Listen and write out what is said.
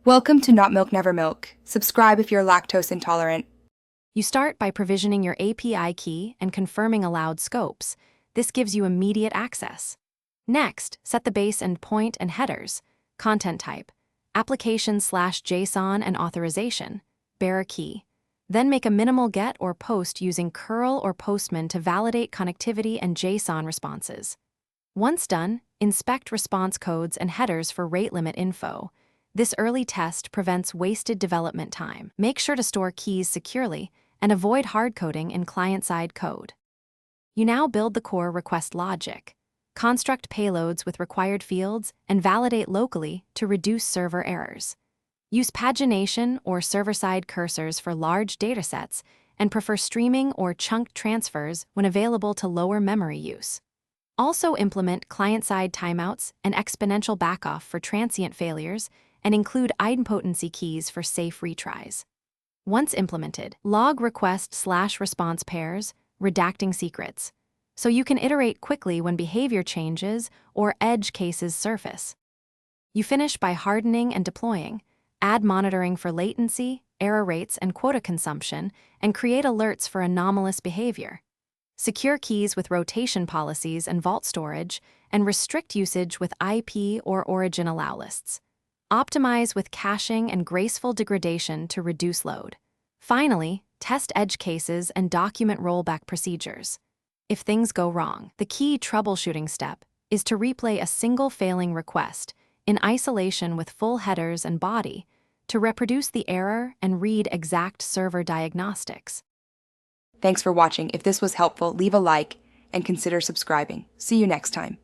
Welcome to Not Milk Never Milk. Subscribe if you're lactose intolerant. You start by provisioning your API key and confirming allowed scopes. This gives you immediate access. Next, set the base endpoint and headers, content type, application/JSON and authorization, bearer key. Then make a minimal get or post using curl or postman to validate connectivity and JSON responses. Once done, inspect response codes and headers for rate limit info. This early test prevents wasted development time. Make sure to store keys securely and avoid hardcoding in client-side code. You now build the core request logic, construct payloads with required fields, and validate locally to reduce server errors. Use pagination or server-side cursors for large datasets and prefer streaming or chunked transfers when available to lower memory use. Also implement client-side timeouts and exponential backoff for transient failures and include idempotency keys for safe retries. Once implemented, log request/response pairs, redacting secrets, so you can iterate quickly when behavior changes or edge cases surface. You finish by hardening and deploying, add monitoring for latency, error rates, and quota consumption, and create alerts for anomalous behavior. Secure keys with rotation policies and vault storage, and restrict usage with IP or origin allow lists. Optimize with caching and graceful degradation to reduce load. Finally, test edge cases and document rollback procedures. If things go wrong, the key troubleshooting step is to replay a single failing request in isolation with full headers and body to reproduce the error and read exact server diagnostics. Thanks for watching. If this was helpful, leave a like and consider subscribing. See you next time.